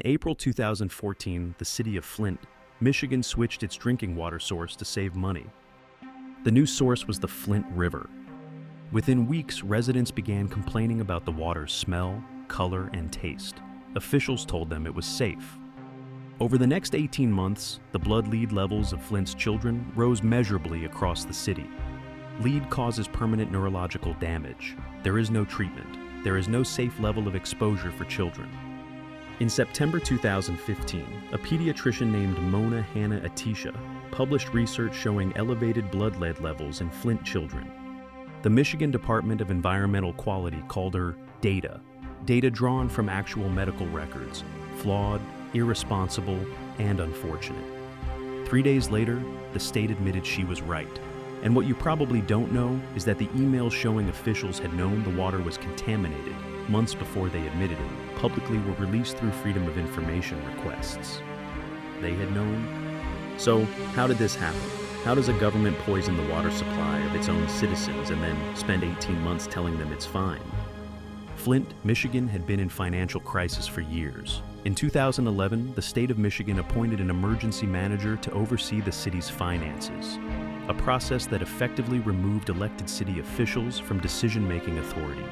In April 2014, the city of Flint, Michigan switched its drinking water source to save money. The new source was the Flint River. Within weeks, residents began complaining about the water's smell, color, and taste. Officials told them it was safe. Over the next 18 months, the blood lead levels of Flint's children rose measurably across the city. Lead causes permanent neurological damage. There is no treatment. There is no safe level of exposure for children. In September 2015, a pediatrician named Mona Hanna-Attisha published research showing elevated blood lead levels in Flint children. The Michigan Department of Environmental Quality called her data drawn from actual medical records, flawed, irresponsible, and unfortunate. 3 days later, the state admitted she was right. And what you probably don't know is that the emails showing officials had known the water was contaminated months before they admitted it publicly were released through Freedom of Information requests. They had known? So, how did this happen? How does a government poison the water supply of its own citizens and then spend 18 months telling them it's fine? Flint, Michigan had been in financial crisis for years. In 2011, the state of Michigan appointed an emergency manager to oversee the city's finances, a process that effectively removed elected city officials from decision-making authority.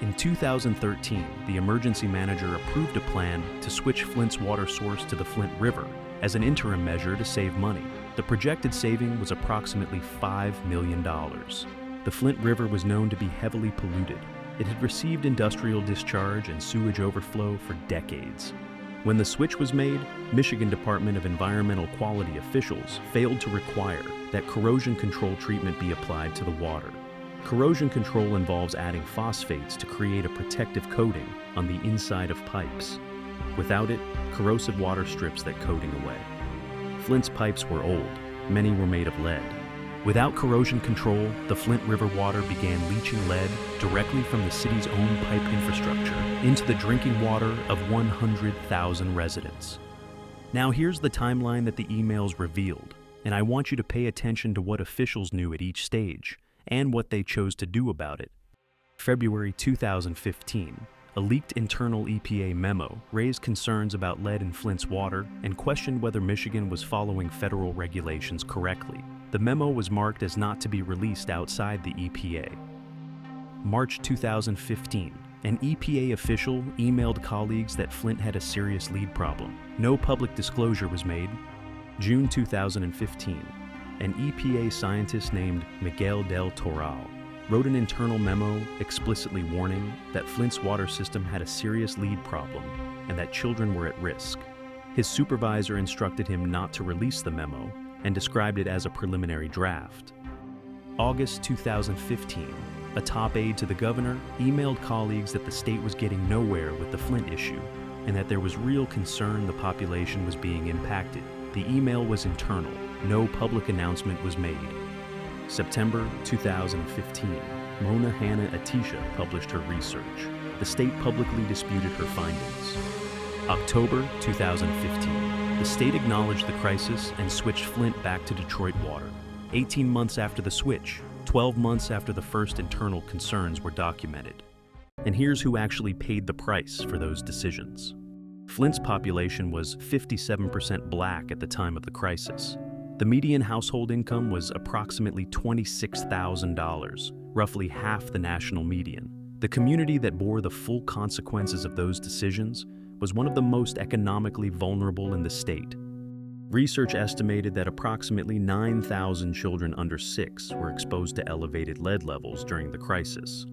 In 2013, the emergency manager approved a plan to switch Flint's water source to the Flint River as an interim measure to save money. The projected saving was approximately $5 million. The Flint River was known to be heavily polluted. It had received industrial discharge and sewage overflow for decades. When the switch was made, Michigan Department of Environmental Quality officials failed to require that corrosion control treatment be applied to the water. Corrosion control involves adding phosphates to create a protective coating on the inside of pipes. Without it, corrosive water strips that coating away. Flint's pipes were old. Many were made of lead. Without corrosion control, the Flint River water began leaching lead directly from the city's own pipe infrastructure into the drinking water of 100,000 residents. Now here's the timeline that the emails revealed, and I want you to pay attention to what officials knew at each stage and what they chose to do about it. February 2015, a leaked internal EPA memo raised concerns about lead in Flint's water and questioned whether Michigan was following federal regulations correctly. The memo was marked as not to be released outside the EPA. March 2015, an EPA official emailed colleagues that Flint had a serious lead problem. No public disclosure was made. June 2015, an EPA scientist named Miguel del Toral wrote an internal memo explicitly warning that Flint's water system had a serious lead problem and that children were at risk. His supervisor instructed him not to release the memo and described it as a preliminary draft. August 2015, a top aide to the governor emailed colleagues that the state was getting nowhere with the Flint issue and that there was real concern the population was being impacted. The email was internal. No public announcement was made. September 2015, Mona Hanna-Attisha published her research. The state publicly disputed her findings. October 2015, the state acknowledged the crisis and switched Flint back to Detroit water. 18 months after the switch, 12 months after the first internal concerns were documented. And here's who actually paid the price for those decisions. Flint's population was 57% black at the time of the crisis. The median household income was approximately $26,000, roughly half the national median. The community that bore the full consequences of those decisions was one of the most economically vulnerable in the state. Research estimated that approximately 9,000 children under 6 were exposed to elevated lead levels during the crisis.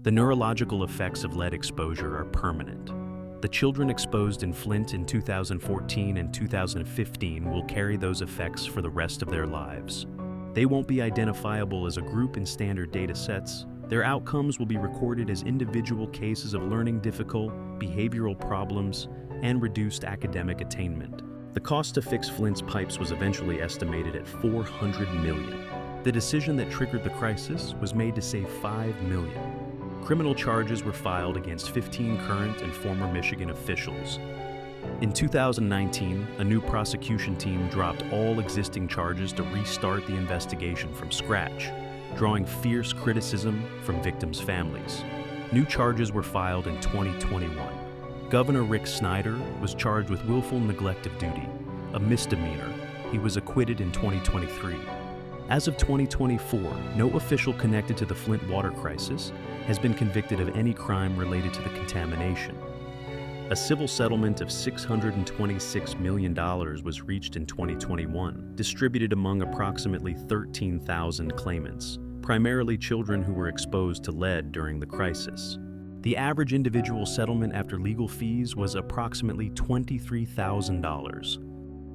The neurological effects of lead exposure are permanent. The children exposed in Flint in 2014 and 2015 will carry those effects for the rest of their lives. They won't be identifiable as a group in standard data sets. Their outcomes will be recorded as individual cases of learning difficult, behavioral problems, and reduced academic attainment. The cost to fix Flint's pipes was eventually estimated at $400 million. The decision that triggered the crisis was made to save $5 million. Criminal charges were filed against 15 current and former Michigan officials. In 2019, a new prosecution team dropped all existing charges to restart the investigation from scratch, drawing fierce criticism from victims' families. New charges were filed in 2021. Governor Rick Snyder was charged with willful neglect of duty, a misdemeanor. He was acquitted in 2023. As of 2024, no official connected to the Flint water crisis has been convicted of any crime related to the contamination. A civil settlement of $626 million was reached in 2021, distributed among approximately 13,000 claimants, primarily children who were exposed to lead during the crisis. The average individual settlement after legal fees was approximately $23,000.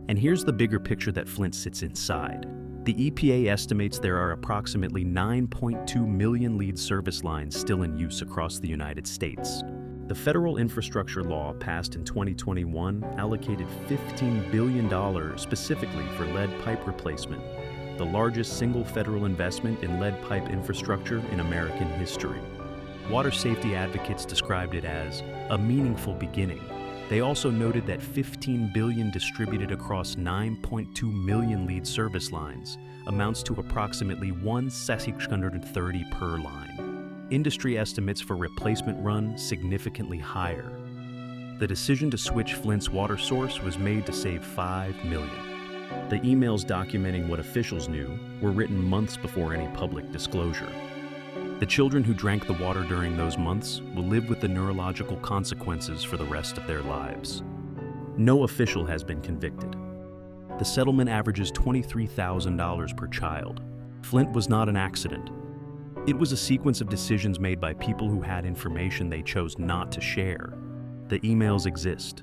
And here's the bigger picture that Flint sits inside. The EPA estimates there are approximately 9.2 million lead service lines still in use across the United States. The federal infrastructure law passed in 2021 allocated $15 billion specifically for lead pipe replacement, the largest single federal investment in lead pipe infrastructure in American history. Water safety advocates described it as a meaningful beginning. They also noted that $15 billion distributed across 9.2 million lead service lines amounts to approximately 1,630 per line. Industry estimates for replacement run significantly higher. The decision to switch Flint's water source was made to save $5 million. The emails documenting what officials knew were written months before any public disclosure. The children who drank the water during those months will live with the neurological consequences for the rest of their lives. No official has been convicted. The settlement averages $23,000 per child. Flint was not an accident. It was a sequence of decisions made by people who had information they chose not to share. The emails exist.